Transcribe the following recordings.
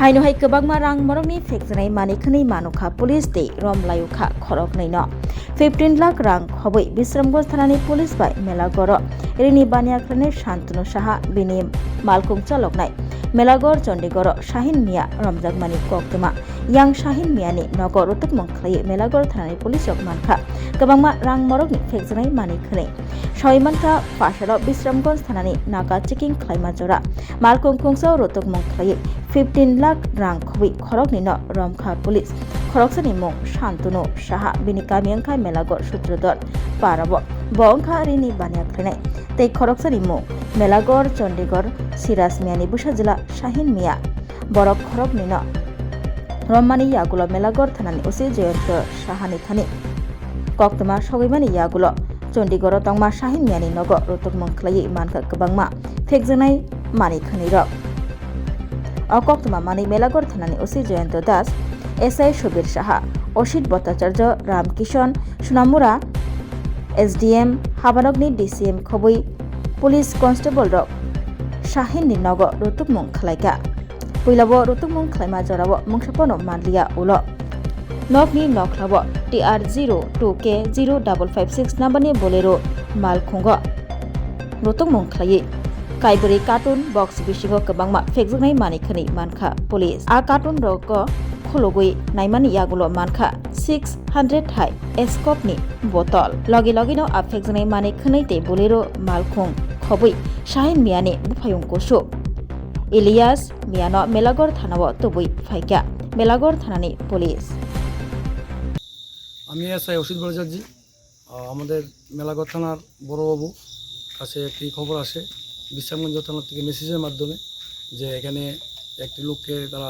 Haino hai kebangma rang morokni fekjanai manikhani manukha police dei romlayukha khoroknai no 15 lakh rang khoboi Bisramganj thanani police bai melagoro rini baniakrane Shantanu Saha bini malkung chaloknai Melagor Chandigarh Shahin Mia Ramjagmani Koktuma Yang Shahin Miani Nogor Utuk Mongkhlai Melagor thanani police rok mankha kebangma rang morokni fekjanai manikhani Soimanta Fasharo Bisramganj thanani naga checking khlaima jora malkung khungso Utuk Mongkhlai 15 lakh rang khoboi khorokni no Romkha police khoroksani mung Shantanu Saha bini kamiangkha Melagor Sutrodor parabo bongkha rini baniakrane tei khoroksani mung Melagor Chandigarh Siras Miani Busa jila Shahin Mia borok khorokni no Rommani yagulo Melagor thanani usi Jayanta Sahani thani Koktuma sogaimani yagulo Chandigarh tongma Shahin Miani nogo Utuk Mongkhlai mankha kebangma fekjanai manikhani rok Koktuma mani Melagor thanani usi Jayanta Das SI Shubir Saha Oshit Bhattacharya Ram Kishon Sunamura SDM Habanogni DCM khoboi Police Constable rok Shahin ni nogo Utuk Mongkhlaika Puilabo Utuk Mongkhlaima jorabo mungsapono manliya ulo Nokni noklabo TR02K0556 numberni bolero malkhungo Utuk Mongkhlai Kaibari cartoon box bisingo kebangma fekjanai manikhani mankha police a cartoon roko khulogoi naimani yagulo mankha 600 high escope ni botol logi no a fekjanai manikhani te bolero malkhung khoboi Shahin Miani bufayung koso Ilyas Miano Melagor thanao toboi phaika Melagor thanani police আমি SI Asit Bhattacharya আমাদের মেলাগড় থানার বড়বাবু কাছে একটি খবর আসে বিশ্রামগঞ্জ থানা থেকে মেসেজের মাধ্যমে যে এখানে একটি লোককে তারা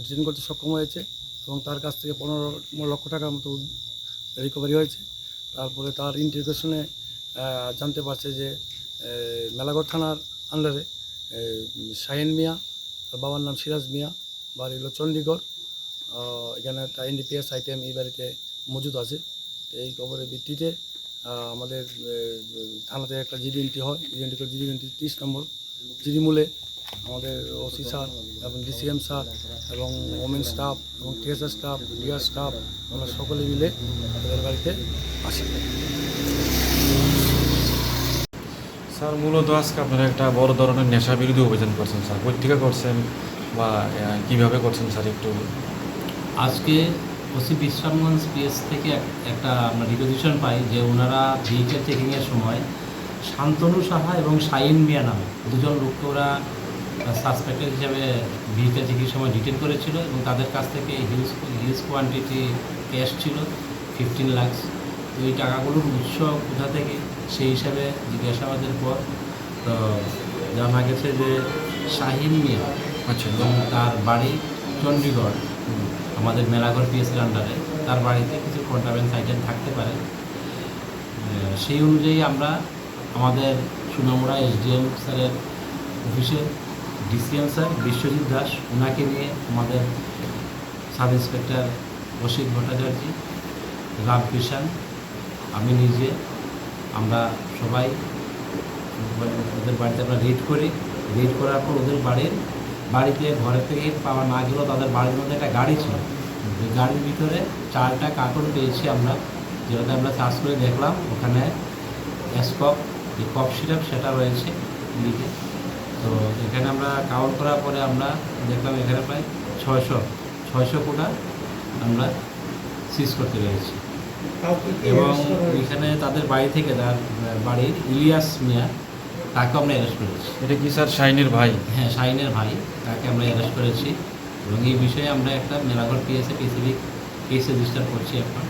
ডিটেইন করতে সক্ষম হয়েছে এবং তার কাছ থেকে 15 লক্ষ টাকার মতো রিকভারি হয়েছে। তারপরে তার ইন্টারোগেশনে জানতে পারছে যে মেলাগড় থানার আন্ডারে শাহিন মিয়া, তার বাবার নাম সিরাজ মিয়া, বাড়ি হলো চণ্ডীগড়, এখানে একটা এনডিপিএস আইটেম এই বাড়িতে মজুদ আছে। এই খবরের ভিত্তিতে আমাদের থানাতে একটা জিডি এন্ট্রি হয়। জিডি এন্ট্রি 30 নম্বর জিডি মূলে আমাদের ওসি স্যার এবং ডিসিএম স্যার এবং ওমেন স্টাফ এবং টিএসআর স্টাফ ডিআর স্টাফ আমরা সকলে মিলে তাদের বাড়িতে আসি। স্যার মূলত আজকে আপনারা একটা বড় ধরনের নেশা বিরোধী অভিযান করছেন স্যার, কোথা থেকে করছেন বা কীভাবে করছেন স্যার একটু? আজকে ওসি বিশ্রামগঞ্জ পিএস থেকে একটা আমরা রিকোয়েজিশন পাই যে ওনারা ভেহিকেল চেকিংয়ের সময় শান্তনু সাহা এবং শাহিন মিয়া নামে দুজন লোককে ওরা সাসপেক্টেড হিসাবে ভেহিকেল চেকিংয়ের সময় ডিটেন করেছিল এবং তাদের কাছ থেকে হিউজ কোয়ান্টিটি ক্যাশ ছিল 15 লাখ। তো এই টাকাগুলোর উৎস কোথা থেকে সেই হিসাবে জিজ্ঞাসাবাদের পর তো জানা গেছে যে শাহিন মিয়া এবং তার বাড়ি চণ্ডীগড় আমাদের মেলাগড় পিএসের আন্ডারে, তার বাড়িতে কিছু কন্ট্রাব্যান্ড আইটেম থাকতে পারে। সেই অনুযায়ী আমরা আমাদের সুনামুড়া এসডিএম স্যারের অফিসে ডিসিএম স্যার বিশ্বজিৎ দাস ওনাকে নিয়ে আমাদের সাব ইন্সপেক্টর অসিত ভট্টাচার্য, রাম কিষান, আমি নিজে আমরা সবাই ওদের বাড়িতে আমরা রেড করি। রেড করার পর ওদের বাড়িতে ঘরের থেকে পাওয়া না গেলেও তাদের বাড়ির মধ্যে একটা গাড়ি ছিল, ওই গাড়ির ভিতরে 4টা কার্টুন পেয়েছি আমরা, যেটাতে আমরা সার্চ করে দেখলাম ওখানে স্কপ যে কফ সিরাপ সেটা রয়েছে লিখে। তো এখানে আমরা কাউন্ট করার পরে আমরা দেখলাম এখানে প্রায় 600 কোটা আমরা সিজ করতে পেরেছি। এবং এখানে তাদের বাড়ি থেকে তার বাড়ির ইলিয়াস মিয়া তাকে আমরা অ্যারেস্ট করেছি। এটা কি স্যার শাহিনের ভাই? হ্যাঁ, শাহিনের ভাই, তাকে আমরা অ্যারেস্ট করেছি এবং এই বিষয়ে আমরা একটা মেলাগড় পিএসএ স্পেসিফিক কেস রেজিস্টার করছি এখন।